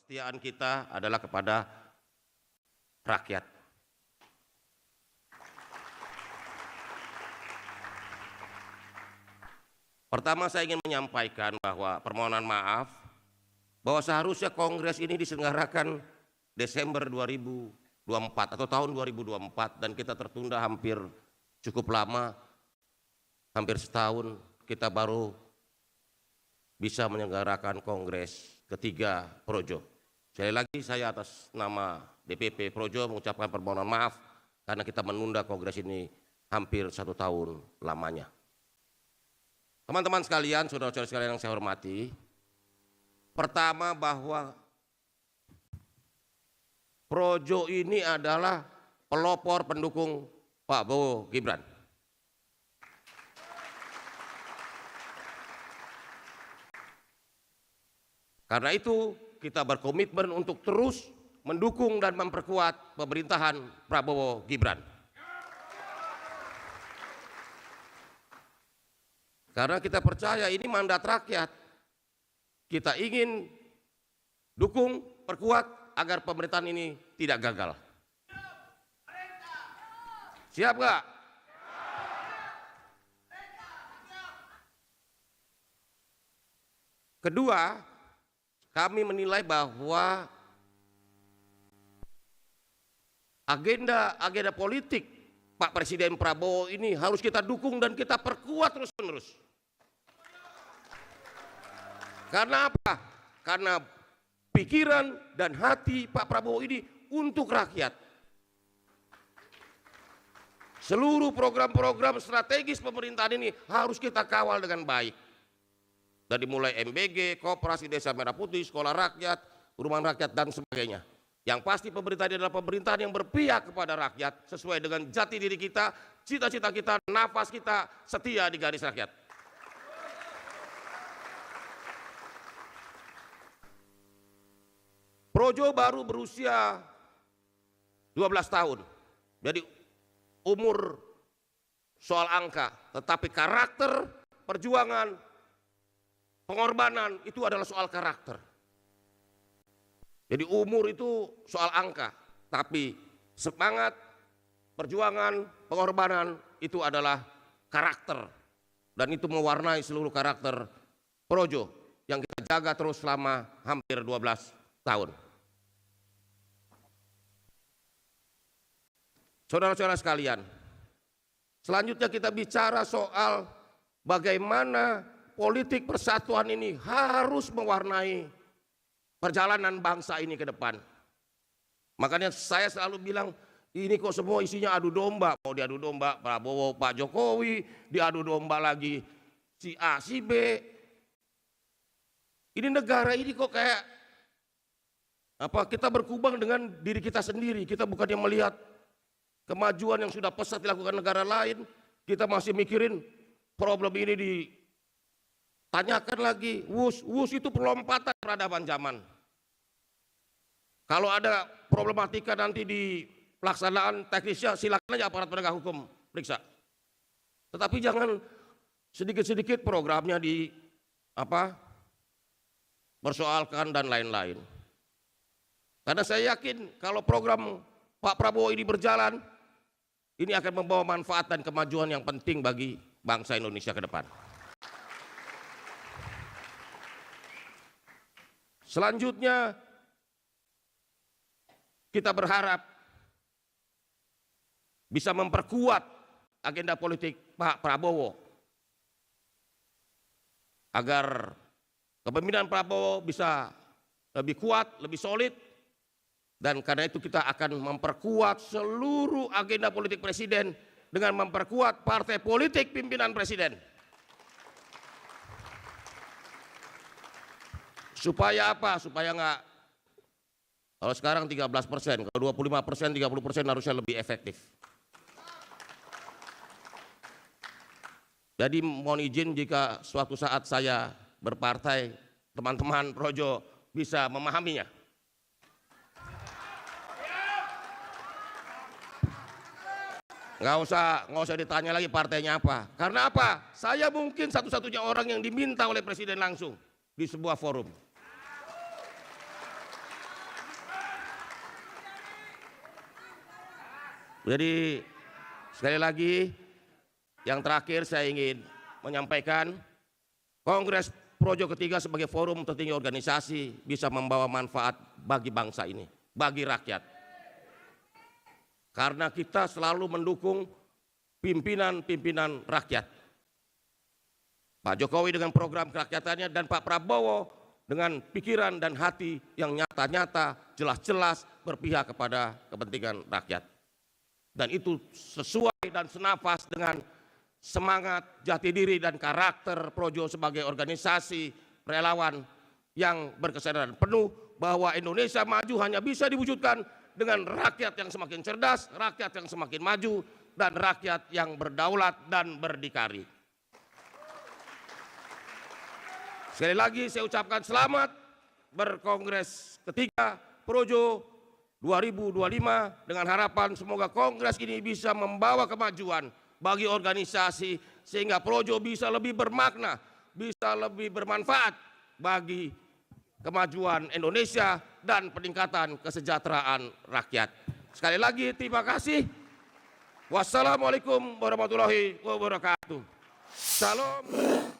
kesetiaan kita adalah kepada rakyat. Pertama saya ingin menyampaikan bahwa permohonan maaf bahwa seharusnya kongres ini diselenggarakan Desember 2024 atau tahun 2024 dan kita tertunda hampir cukup lama, hampir setahun kita baru bisa menyelenggarakan kongres ketiga Projo. Sekali lagi saya atas nama DPP Projo mengucapkan permohonan maaf karena kita menunda kongres ini hampir 1 tahun lamanya. Teman-teman sekalian, saudara-saudara sekalian yang saya hormati, pertama bahwa Projo ini adalah pelopor pendukung Pak Prabowo Gibran. Karena itu kita berkomitmen untuk terus mendukung dan memperkuat pemerintahan Prabowo Gibran. Karena kita percaya ini mandat rakyat. Kita ingin dukung, perkuat agar pemerintahan ini tidak gagal. Siap nggak? Kedua, kami menilai bahwa agenda politik Pak Presiden Prabowo ini harus kita dukung dan kita perkuat terus-menerus. Karena apa? Karena pikiran dan hati Pak Prabowo ini untuk rakyat. Seluruh program-program strategis pemerintahan ini harus kita kawal dengan baik. Dari mulai MBG, Koperasi Desa Merah Putih, Sekolah Rakyat, Rumah Rakyat dan sebagainya. Yang pasti pemerintahan ini adalah pemerintahan yang berpihak kepada rakyat sesuai dengan jati diri kita, cita-cita kita, nafas kita, setia di garis rakyat. Projo baru berusia 12 tahun. Jadi umur soal angka, tetapi karakter, perjuangan, pengorbanan itu adalah soal karakter. Jadi umur itu soal angka, tapi semangat, perjuangan, pengorbanan itu adalah karakter. Dan itu mewarnai seluruh karakter Projo yang kita jaga terus selama hampir 12 tahun. Saudara-saudara sekalian, selanjutnya kita bicara soal bagaimana politik persatuan ini harus mewarnai perjalanan bangsa ini ke depan. Makanya saya selalu bilang, ini kok semua isinya adu domba. Mau diadu domba Prabowo, Pak Jokowi, diadu domba lagi si A, si B. Ini negara ini kok kayak kita berkubang dengan diri kita sendiri. Kita bukannya melihat kemajuan yang sudah pesat dilakukan negara lain, kita masih mikirin problem ini ditanyakan lagi. Wus itu perlompatan peradaban zaman. Kalau ada problematika nanti di pelaksanaan teknisnya, silakan aja aparat penegak hukum periksa. Tetapi jangan sedikit-sedikit programnya persoalkan dan lain-lain. Karena saya yakin kalau program Pak Prabowo ini berjalan, ini akan membawa manfaat dan kemajuan yang penting bagi bangsa Indonesia ke depan. Selanjutnya, kita berharap bisa memperkuat agenda politik Pak Prabowo agar kepemimpinan Prabowo bisa lebih kuat, lebih solid. Dan karena itu kita akan memperkuat seluruh agenda politik presiden dengan memperkuat partai politik pimpinan presiden. Supaya apa? Supaya enggak, kalau sekarang 13%, kalau 25%, 30% harusnya lebih efektif. Jadi mohon izin jika suatu saat saya berpartai, teman-teman Projo bisa memahaminya. Nggak usah ditanya lagi partainya apa. Karena apa? Saya mungkin satu-satunya orang yang diminta oleh presiden langsung di sebuah forum. Jadi sekali lagi yang terakhir saya ingin menyampaikan Kongres Projo ketiga sebagai forum tertinggi organisasi bisa membawa manfaat bagi bangsa ini, bagi rakyat. Karena kita selalu mendukung pimpinan-pimpinan rakyat. Pak Jokowi dengan program kerakyatannya dan Pak Prabowo dengan pikiran dan hati yang nyata-nyata, jelas-jelas berpihak kepada kepentingan rakyat. Dan itu sesuai dan senafas dengan semangat, jati diri dan karakter Projo sebagai organisasi relawan yang berkesadaran penuh bahwa Indonesia maju hanya bisa diwujudkan dengan rakyat yang semakin cerdas, rakyat yang semakin maju, dan rakyat yang berdaulat dan berdikari. Sekali lagi saya ucapkan selamat berkongres ketiga Projo 2025 dengan harapan semoga kongres ini bisa membawa kemajuan bagi organisasi sehingga Projo bisa lebih bermakna, bisa lebih bermanfaat bagi kemajuan Indonesia dan peningkatan kesejahteraan rakyat. Sekali lagi terima kasih. Wassalamualaikum warahmatullahi wabarakatuh. Salam.